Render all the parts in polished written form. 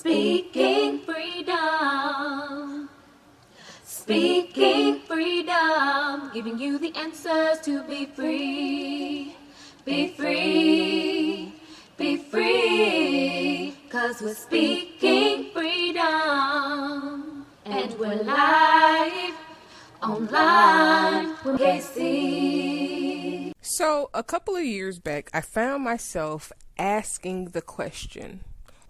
Speaking freedom. Speaking freedom. Giving you the answers to be free. Be free. Be free. 'Cause we're speaking freedom. And we're live online with Kaci. So a couple of years back, I found myself asking the question,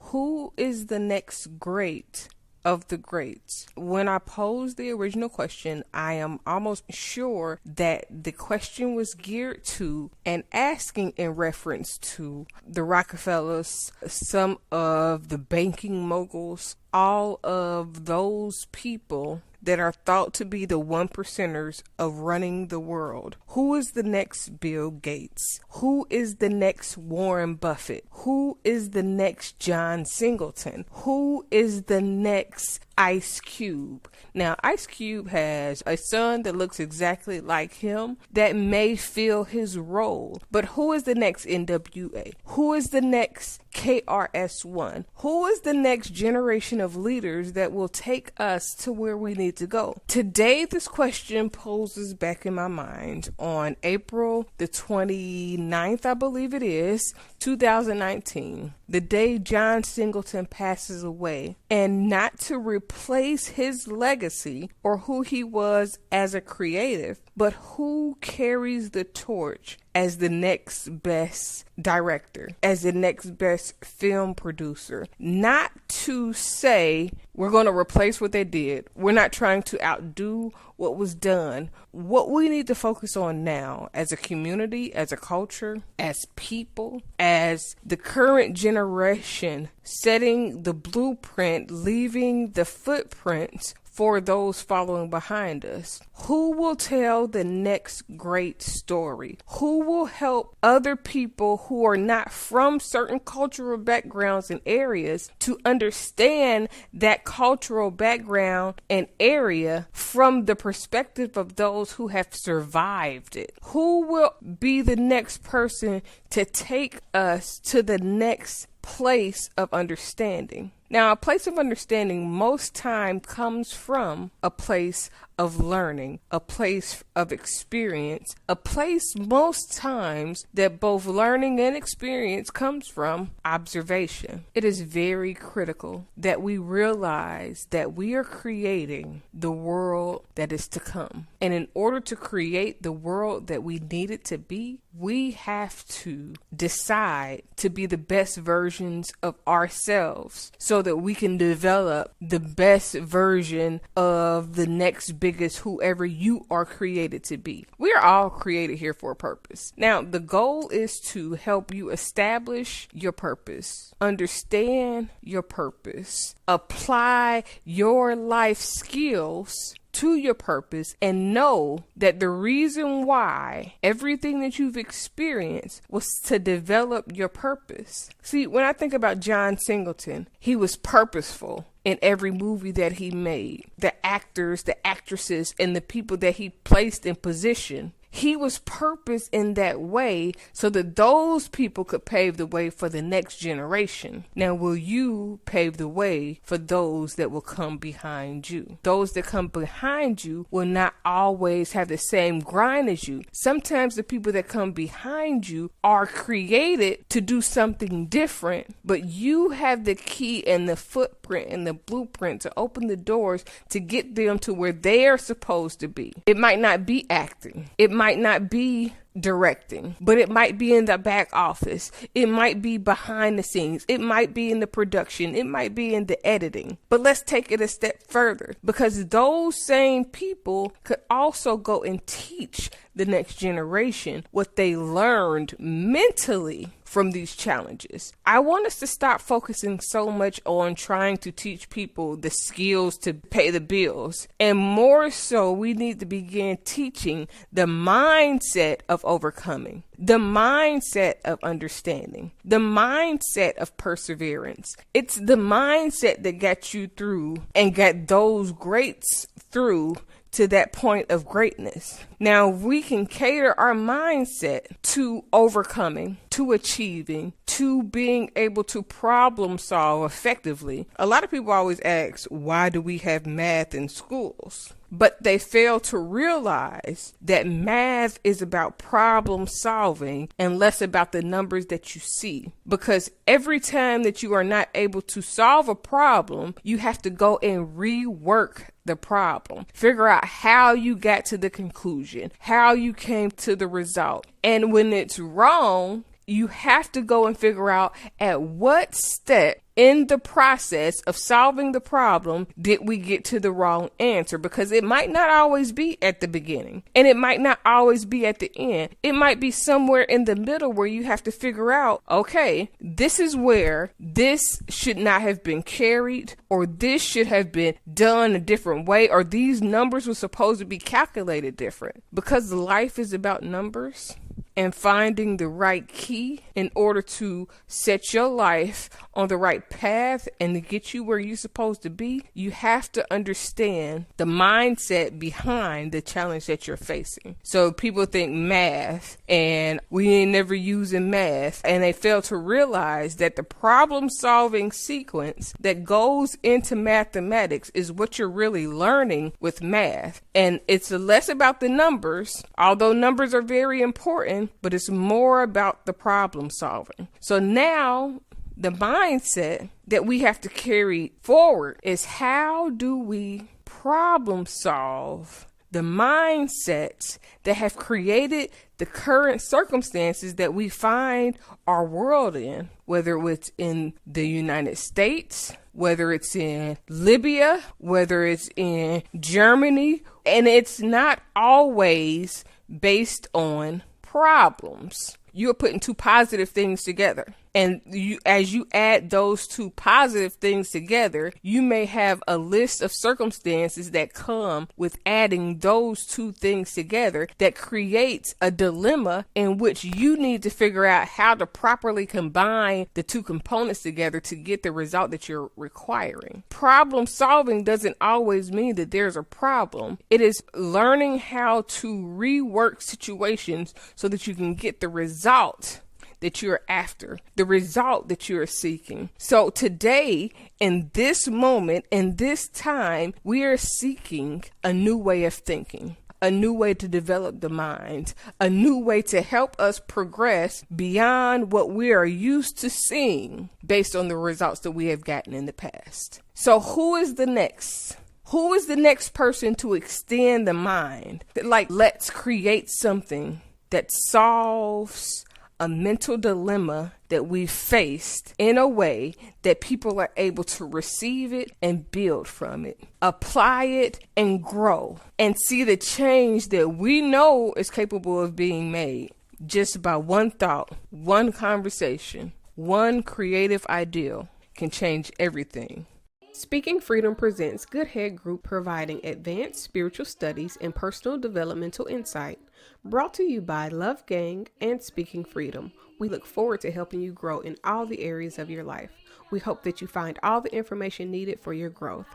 who is the next great of the greats? When I posed the original question, I am almost sure that the question was geared to and asking in reference to the Rockefellers, some of the banking moguls, all of those people that are thought to be the 1%ers of running the world. Who is the next Bill Gates? Who is the next Warren Buffett? Who is the next John Singleton? Who is the next Ice Cube? Now, Ice Cube has a son that looks exactly like him that may fill his role. But who is the next NWA? Who is the next KRS-One? Who is the next generation of leaders that will take us to where we need to go? Today, this question poses back in my mind on April the 29th, I believe it is, 2019, the day John Singleton passes away, and not to replace his legacy or who he was as a creative, but who carries the torch as the next best director, as the next best film producer. Not to say we're going to replace what they did. We're not trying to outdo what was done. What we need to focus on now as a community, as a culture, as people, as the current generation, setting the blueprint, leaving the footprints for those following behind us. Who will tell the next great story? Who will help other people who are not from certain cultural backgrounds and areas to understand that cultural background and area from the perspective of those who have survived it? Who will be the next person to take us to the next place of understanding? Now, a place of understanding most time comes from a place of learning, a place of experience, a place most times that both learning and experience comes from observation. It is very critical that we realize that we are creating the world that is to come. And in order to create the world that we need it to be, we have to decide to be the best versions of ourselves so that we can develop the best version of the next biggest whoever you are created to be. We are all created here for a purpose. Now, the goal is to help you establish your purpose, understand your purpose, apply your life skills to your purpose, and know that the reason why everything that you've experienced was to develop your purpose. See, when I think about John Singleton, he was purposeful in every movie that he made. The actors, the actresses, and the people that he placed in position, he was purposed in that way so that those people could pave the way for the next generation. Now, will you pave the way for those that will come behind you? Those that come behind you will not always have the same grind as you. Sometimes the people that come behind you are created to do something different, but you have the key and the footprint and the blueprint to open the doors to get them to where they are supposed to be. It might not be acting. It might not be directing, but it might be in the back office. It might be behind the scenes. It might be in the production. It might be in the editing. But let's take it a step further, because those same people could also go and teach the next generation what they learned mentally from these challenges. I want us to stop focusing so much on trying to teach people the skills to pay the bills, and more so we need to begin teaching the mindset of overcoming, the mindset of understanding, the mindset of perseverance. It's the mindset that got you through and got those greats through to that point of greatness. Now, we can cater our mindset to overcoming, to achieving, to being able to problem solve effectively. A lot of people always ask, why do we have math in schools? But they fail to realize that math is about problem solving and less about the numbers that you see. Because every time that you are not able to solve a problem, you have to go and rework the problem. Figure out how you got to the conclusion, how you came to the result. And when it's wrong, you have to go and figure out at what step in the process of solving the problem did we get to the wrong answer, because it might not always be at the beginning and it might not always be at the end. It might be somewhere in the middle where you have to figure out, okay, this is where this should not have been carried, or this should have been done a different way, or these numbers were supposed to be calculated different. Because life is about numbers and finding the right key in order to set your life on the right path and to get you where you're supposed to be, you have to understand the mindset behind the challenge that you're facing. So people think math and we ain't never using math, and they fail to realize that the problem solving sequence that goes into mathematics is what you're really learning with math. And it's less about the numbers, although numbers are very important, but it's more about the problem solving. So now the mindset that we have to carry forward is, how do we problem solve the mindsets that have created the current circumstances that we find our world in, whether it's in the United States, whether it's in Libya, whether it's in Germany, and it's not always based on problems. You're putting two positive things together. And as you add those two positive things together, you may have a list of circumstances that come with adding those two things together that creates a dilemma in which you need to figure out how to properly combine the two components together to get the result that you're requiring. Problem solving doesn't always mean that there's a problem. It is learning how to rework situations so that you can get the result that you're after, the result that you're seeking. So today, in this moment, in this time, we are seeking a new way of thinking, a new way to develop the mind, a new way to help us progress beyond what we are used to seeing based on the results that we have gotten in the past. So who is the next? Who is the next person to extend the mind? Like, let's create something that solves a mental dilemma that we faced in a way that people are able to receive it and build from it, apply it and grow, and see the change that we know is capable of being made just by one thought, one conversation, one creative ideal can change everything. Speaking Freedom presents Good Head Group, providing advanced spiritual studies and personal developmental insight. Brought to you by Love Gang and Speaking Freedom. We look forward to helping you grow in all the areas of your life. We hope that you find all the information needed for your growth.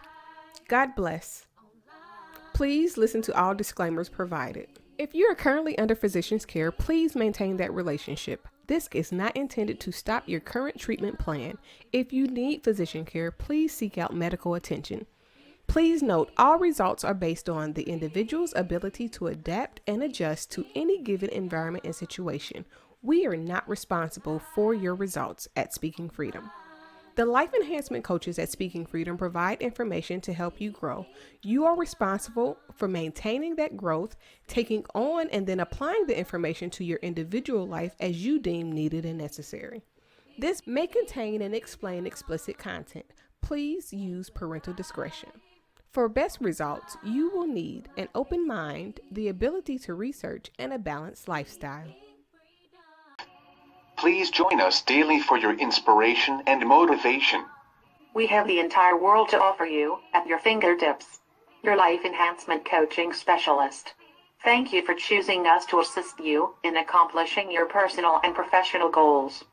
God bless. Please listen to all disclaimers provided. If you are currently under physician's care, please maintain that relationship. This is not intended to stop your current treatment plan. If you need physician care, please seek out medical attention. Please note, all results are based on the individual's ability to adapt and adjust to any given environment and situation. We are not responsible for your results at Speaking Freedom. The life enhancement coaches at Speaking Freedom provide information to help you grow. You are responsible for maintaining that growth, taking on and then applying the information to your individual life as you deem needed and necessary. This may contain and explain explicit content. Please use parental discretion. For best results, you will need an open mind, the ability to research, and a balanced lifestyle. Please join us daily for your inspiration and motivation. We have the entire world to offer you at your fingertips. Your life enhancement coaching specialist. Thank you for choosing us to assist you in accomplishing your personal and professional goals.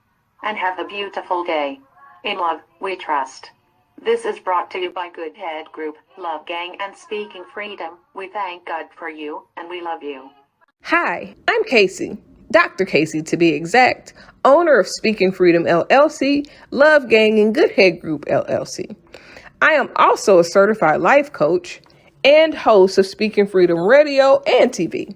And have a beautiful day. In love, we trust. This is brought to you by Good Head Group, Love Gang, and Speaking Freedom. We thank God for you, and we love you. Hi, I'm Kaci. Dr. Kaci to be exact, owner of Speaking Freedom LLC, Love Gang and Good Head Group LLC. I am also a certified life coach and host of Speaking Freedom Radio and TV.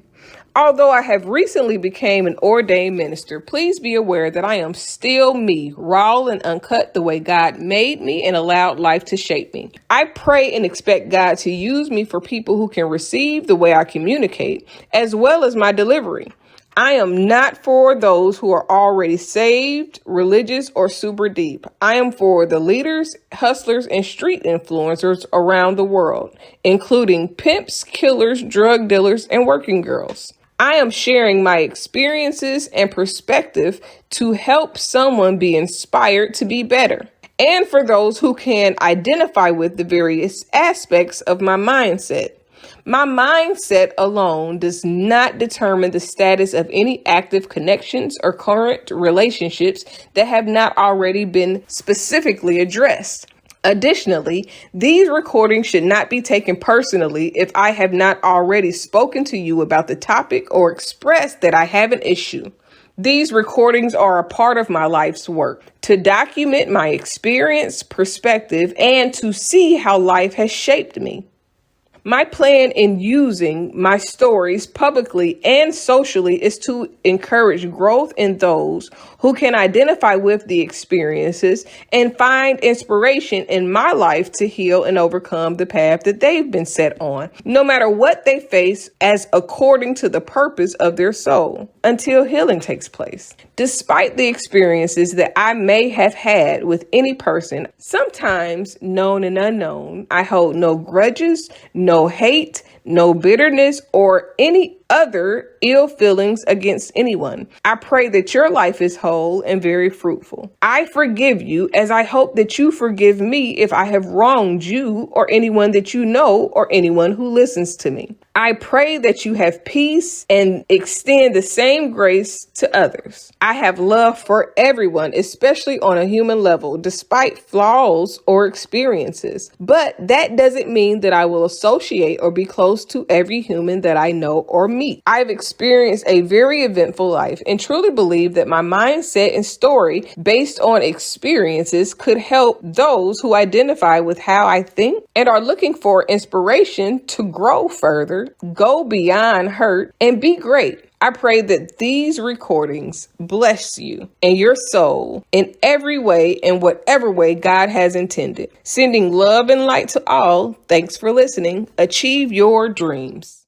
Although I have recently become an ordained minister, please be aware that I am still me, raw and uncut the way God made me and allowed life to shape me. I pray and expect God to use me for people who can receive the way I communicate, as well as my delivery. I am not for those who are already saved, religious, or super deep. I am for the leaders, hustlers, and street influencers around the world, including pimps, killers, drug dealers, and working girls. I am sharing my experiences and perspective to help someone be inspired to be better. And for those who can identify with the various aspects of my mindset. My mindset alone does not determine the status of any active connections or current relationships that have not already been specifically addressed. Additionally, these recordings should not be taken personally if I have not already spoken to you about the topic or expressed that I have an issue. These recordings are a part of my life's work to document my experience, perspective, and to see how life has shaped me. My plan in using my stories publicly and socially is to encourage growth in those who can identify with the experiences and find inspiration in my life to heal and overcome the path that they've been set on, no matter what they face, as according to the purpose of their soul, until healing takes place. Despite the experiences that I may have had with any person, sometimes known and unknown, I hold no grudges, no hate, no bitterness, or any other ill feelings against anyone. I pray that your life is whole and very fruitful. I forgive you as I hope that you forgive me if I have wronged you or anyone that you know or anyone who listens to me. I pray that you have peace and extend the same grace to others. I have love for everyone, especially on a human level, despite flaws or experiences. But that doesn't mean that I will associate or be close to every human that I know or meet. I've experienced a very eventful life and truly believe that my mindset and story based on experiences could help those who identify with how I think and are looking for inspiration to grow further, go beyond hurt, and be great. I pray that these recordings bless you and your soul in every way and whatever way God has intended. Sending love and light to all. Thanks for listening. Achieve your dreams.